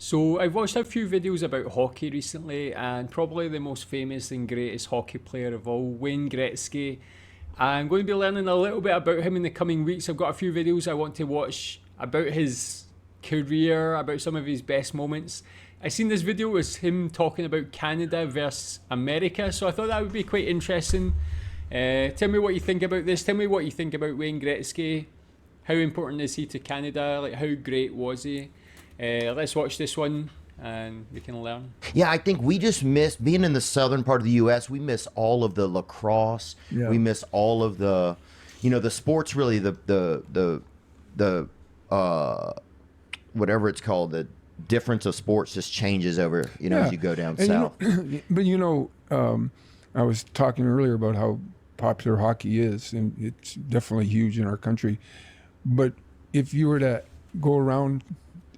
So I've watched a few videos about hockey recently, and probably the most famous and greatest hockey player of all, Wayne Gretzky. I'm going to be learning a little bit about him in the coming weeks. I've got a few videos I want to watch about his career, about some of his best moments. I seen this video was him talking about Canada versus America, so I thought that would be quite interesting. Tell me what you think about this. Tell me what you think about Wayne Gretzky. How important is he to Canada? Like, how great was he? Let's watch this one and we can learn. Yeah, I think we just miss being in the southern part of the U.S. We miss all of the lacrosse. Yeah. We miss all of the, the sports. Really, the whatever it's called, the difference of sports just changes over. As you go down south. But I was talking earlier about how popular hockey is, and it's definitely huge in our country. But if you were to go around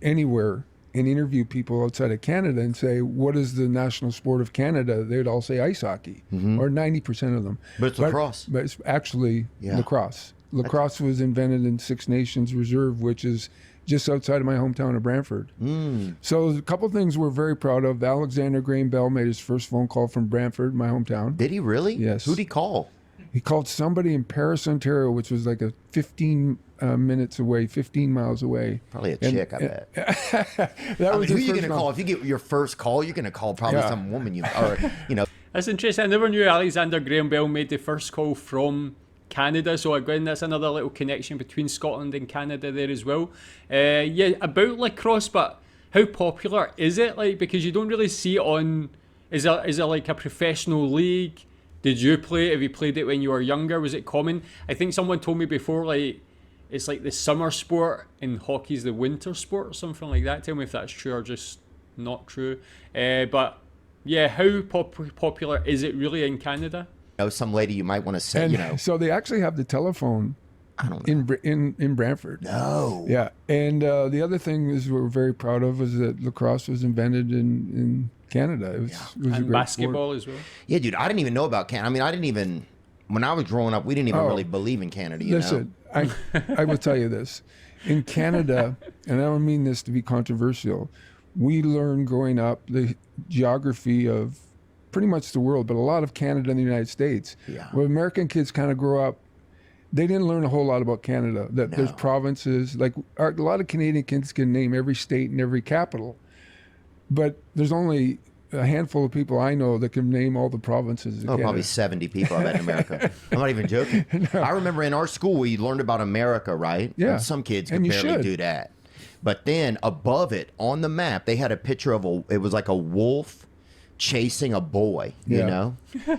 anywhere and interview people outside of Canada and say, what is the national sport of Canada? They'd all say ice hockey, or 90% of them. But it's lacrosse. But it's actually lacrosse. Lacrosse was invented in Six Nations Reserve, which is just outside of my hometown of Brantford. So a couple of things we're very proud of. Alexander Graham Bell made his first phone call from Brantford, my hometown. Did he really? Yes. Who'd he call? He called somebody in Paris, Ontario, which was like a 15 minutes away, 15 miles away. Probably a chick, I bet. Who are you going to call? If you get your first call, you're going to call probably some woman That's interesting. I never knew Alexander Graham Bell made the first call from Canada, so again, that's another little connection between Scotland and Canada there as well. About lacrosse, but how popular is it? Like, because you don't really see it on. Is there like a professional league? Did you play it? Have you played it when you were younger? Was it common? I think someone told me before, like, it's like the summer sport and hockey's the winter sport or something like that. Tell me if that's true or just not true. But yeah, how popular is it really in Canada? Some lady you might want to say, So they actually have the telephone. I don't know. In Brantford. No. Yeah. And the other thing is we're very proud of is that lacrosse was invented in Canada. It was a great basketball sport as well. Yeah, dude, I didn't even know about Canada. I mean, I didn't even, when I was growing up, we didn't even really believe in Canada, Listen, I will tell you this. In Canada, and I don't mean this to be controversial, we learned growing up the geography of pretty much the world, but a lot of Canada and the United States. Yeah. Where American kids kind of grow up, they didn't learn a whole lot about Canada. That there's provinces, like a lot of Canadian kids can name every state and every capital, but there's only a handful of people I know that can name all the provinces. Probably 70 people I bet in America. I'm not even joking. No. I remember in our school we learned about America, right? Yeah. And some kids could barely do that. But then above it on the map, they had a picture of it was like a wolf chasing a boy, you know,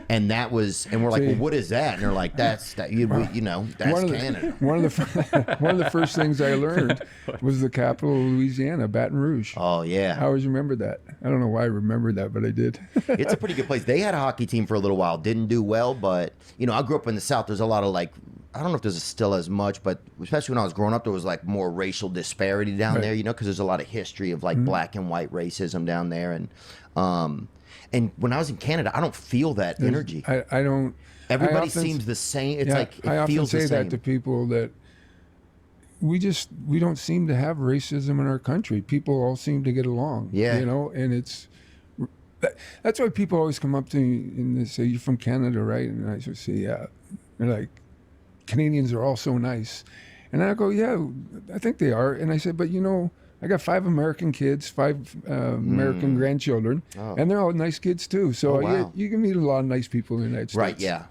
and that was, and we're like, well, what is that? And they're like, that's Canada. One of the first things I learned was the capital of Louisiana, Baton Rouge. Oh yeah, I always remembered that. I don't know why I remembered that, but I did. It's a pretty good place. They had a hockey team for a little while, didn't do well, but I grew up in the South. There's a lot of like, I don't know if there's still as much, but especially when I was growing up, there was like more racial disparity down there, because there's a lot of history of like black and white racism down there, and when I was in Canada, I don't feel that energy. I don't. Everybody seems the same. It's like it feels the same. I often say that to people that we don't seem to have racism in our country. People all seem to get along. Yeah. And that's why people always come up to me and they say, "You're from Canada, right?" And I just say, "Yeah." They're like, "Canadians are all so nice," and I go, "Yeah, I think they are." And I said, "But I got 5 American kids, 5 American grandchildren, and they're all nice kids too. So you can meet a lot of nice people in the United States." Right, yeah.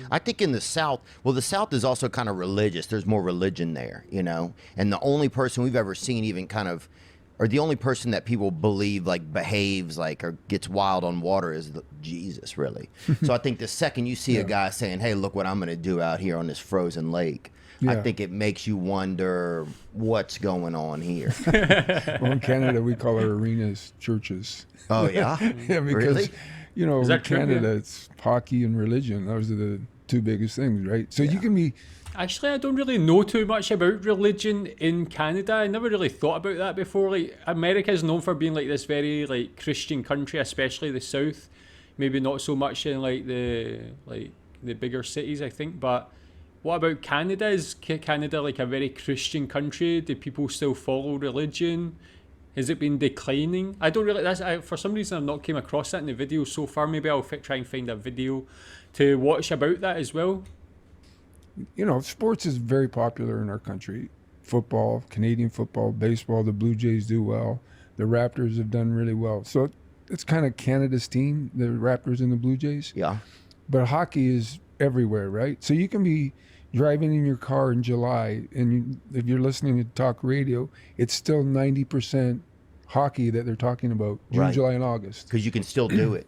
I think in the South, the South is also kind of religious. There's more religion there, and the only person we've ever seen even kind of, or the only person that people believe like behaves like or gets wild on water is Jesus, really. So I think the second you see a guy saying, "Hey, look what I'm going to do out here on this frozen lake," I think it makes you wonder what's going on here. Well, in Canada, we call our arenas churches. Oh, yeah? Yeah, because, really? In Canada, it's hockey and religion. Those are the 2 biggest things, right? So you can be... Actually, I don't really know too much about religion in Canada. I never really thought about that before. Like, America is known for being like this very like Christian country, especially the South. Maybe not so much in like the bigger cities, I think, but... What about Canada? Is Canada like a very Christian country? Do people still follow religion? Has it been declining? I don't really. For some reason I've not came across that in the video so far. Maybe I'll try and find a video to watch about that as well. You know, sports is very popular in our country. Football, Canadian football, baseball. The Blue Jays do well. The Raptors have done really well. So it's kind of Canada's team, the Raptors and the Blue Jays. Yeah. But hockey is everywhere, right? So you can be driving in your car in July, and if you're listening to talk radio, it's still 90% hockey that they're talking about, June, Right. July, and August. Because you can still do it.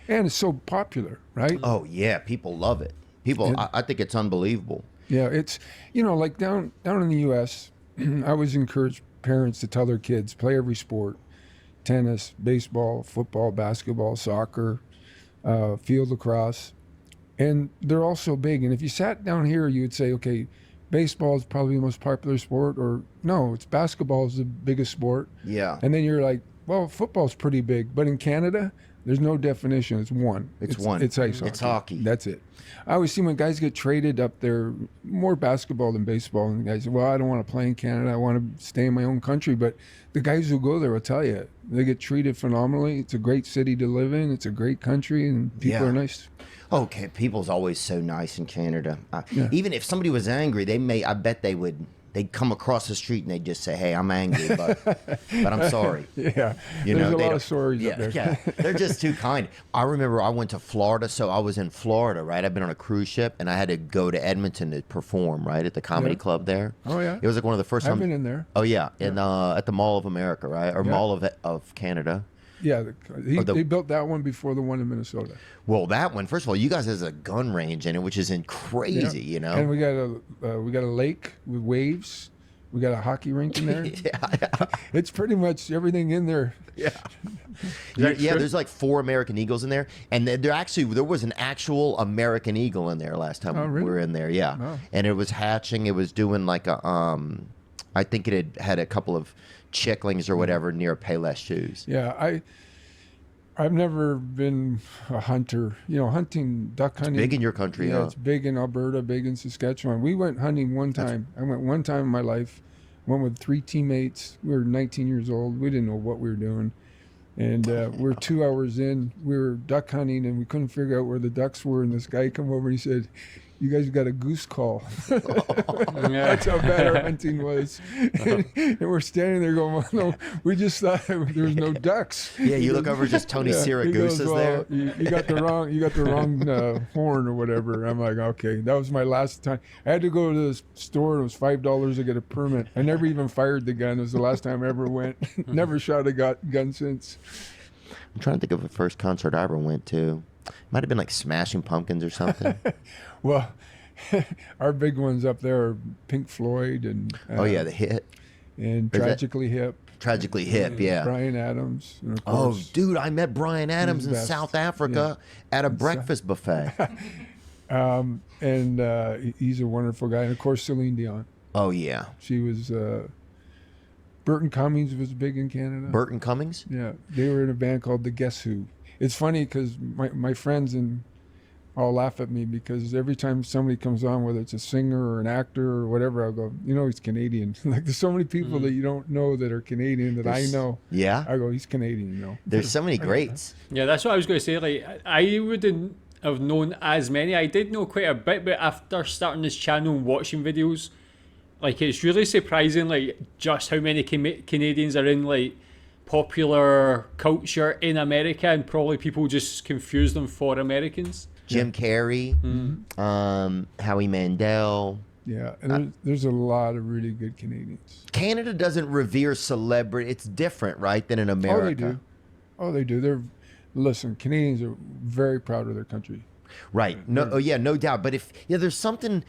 And it's so popular, right? Oh yeah, people love it. People, I think it's unbelievable. Yeah, it's, you know, like down in the U.S., I always encourage parents to tell their kids, play every sport, tennis, baseball, football, basketball, soccer, field lacrosse. And they're all so big. And if you sat down here, you would say, okay, baseball is probably the most popular sport, or no, it's basketball is the biggest sport. Yeah. And then you're like, well, football's pretty big. But in Canada, there's no definition. It's one. It's one. It's ice hockey. It's hockey. That's it. I always see when guys get traded up there, more basketball than baseball. And the guys say, well, I don't want to play in Canada. I want to stay in my own country. But the guys who go there will tell you, they get treated phenomenally. It's a great city to live in. It's a great country, and people Yeah. are nice. Okay, people's always so nice in Canada. Yeah. Even if somebody was angry, I bet they'd come across the street and they'd just say, hey, I'm angry, but I'm sorry. Yeah, You there's know, a they lot don't- of stories up there. Yeah, they're just too kind. I remember I went to Florida, so I was in Florida, right? I've been on a cruise ship, and I had to go to Edmonton to perform, right, at the comedy Yeah. club there. Oh, yeah. It was like one of the first I've times. been in there. Oh yeah, and at the Mall of America, right, or Yeah. Mall of Canada. Yeah, Or the- they built that one before the one in Minnesota. Well, that one, first of all, you guys has a gun range in it, which is crazy, Yeah. you know. And we got a lake with waves. We got a hockey rink in there. yeah. It's pretty much everything in there. Yeah. that Yeah, true? there's like 4 American Eagles in there, and there was an actual American eagle in there last time Oh, really? we were in there. Yeah, Wow. and it was hatching. It was doing like a I think it had a couple of chicklings or whatever near Payless shoes. Yeah, I've never been a hunter. You know, duck hunting. Big in your country, Yeah, huh? it's big in Alberta, big in Saskatchewan. We went hunting one time. I went one time in my life. Went with 3 teammates. We were 19 years old. We didn't know what we were doing. And we're 2 hours in. We were duck hunting, and we couldn't figure out where the ducks were. And this guy come over and he said, you guys got a goose call. That's how bad our hunting was. And we're standing there going, well, no, we just thought there was no ducks. Yeah, you look over, just Tony He Siragusa goes, is well, there. You got the wrong horn or whatever. I'm like, okay, that was my last time. I had to go to the store. It was $5 to get a permit. I never even fired the gun. It was the last time I ever went. Never shot a gun since. I'm trying to think of the first concert I ever went to. Might have been like Smashing Pumpkins or something. Well, our big ones up there are Pink Floyd and Oh yeah, the hit, and Is that- Tragically Hip. Tragically Hip. Yeah. Brian Adams. And of Oh, course, dude, I met Brian Adams He's in the best. South Africa at a breakfast buffet. and he's a wonderful guy. And of course, Celine Dion. Oh yeah, She was. Burton Cummings was big in Canada. Burton Cummings. Yeah, they were in a band called the Guess Who. It's funny because my friends and all laugh at me because every time somebody comes on, whether it's a singer or an actor or whatever, I'll go, you know, he's Canadian. Like there's so many people that you don't know that are Canadian that I know. Yeah, I go, he's Canadian, you know. there's so many greats. Yeah, that's what I was going to say. Like, I wouldn't have known as many. I did know quite a bit, but after starting this channel and watching videos, like, it's really surprising, like, just how many Canadians are in, like, popular culture in America, and probably people just confuse them for Americans. Jim Carrey, Howie Mandel. Yeah, and there's a lot of really good Canadians. Canada doesn't revere celebrity. It's different, right, than in America. Oh, they do. Oh, they do. Listen, Canadians are very proud of their country. Right. No. Oh, yeah. No doubt. But there's something.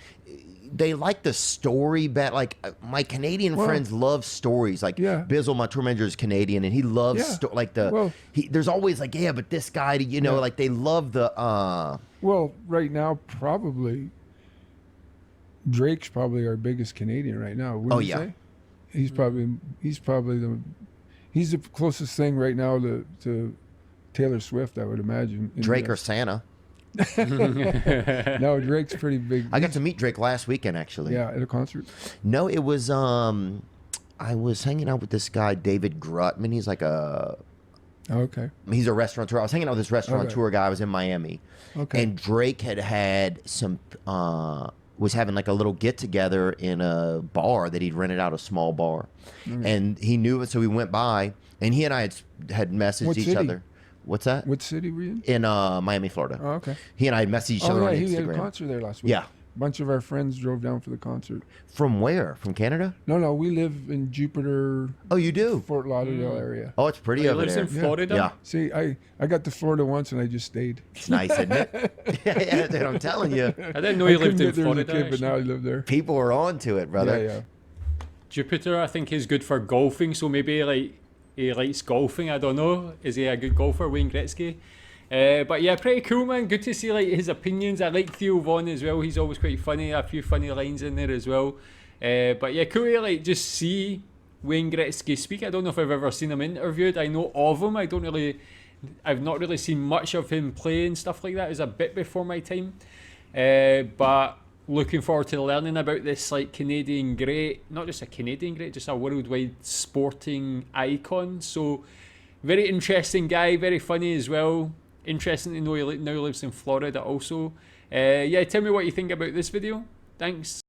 They like the story bet. Like my Canadian friends love stories. Like Yeah. Bizzle, my tour manager, is Canadian, and he loves Well- there's always like, yeah, but this guy, you know, Yeah. like they love the. Well, right now, probably Drake's probably our biggest Canadian right now. Wouldn't Oh, you yeah. say? He's probably the closest thing right now to Taylor Swift, I would imagine. Drake or Santa. No, Drake's pretty big. I got to meet Drake last weekend, actually. Yeah, at a concert. No, it was I was hanging out with this guy, David Grutman. He's like Okay. he's a restaurateur. I was hanging out with this restaurateur guy. I was in Miami. Okay. And Drake had some, was having like a little get together in a bar that he'd rented out, a small bar. And he knew it, so we went by, and he and I had messaged What each city? other. What's that? What city were you in? In Miami, Florida. Oh, okay. He and I had messaged each other Oh, on yeah, he had a Instagram. concert there last week. Yeah. A bunch of our friends drove down for the concert. From where? From Canada? No, we live in Jupiter, Oh, you do? Fort Lauderdale area. Oh, it's pretty He over lives there. in Florida. Yeah. See, I got to Florida once and I just stayed. It's nice, isn't it? Yeah, dude, I'm telling you. I didn't know he I couldn't lived in get there as a Florida. kid, but actually. now I live there. People are on to it, brother. Yeah. Jupiter, I think, is good for golfing, so maybe like he likes golfing. I don't know. Is he a good golfer, Wayne Gretzky? But yeah, pretty cool, man. Good to see like his opinions. I like Theo Von as well. He's always quite funny. A few funny lines in there as well. But yeah, cool to like just see Wayne Gretzky speak. I don't know if I've ever seen him interviewed. I know of him. I've not really seen much of him play and stuff like that. It was a bit before my time. But looking forward to learning about this like Canadian great, not just a Canadian great, just a worldwide sporting icon. So very interesting guy, very funny as well. Interesting to know he now lives in Florida also. Yeah, tell me what you think about this video. Thanks.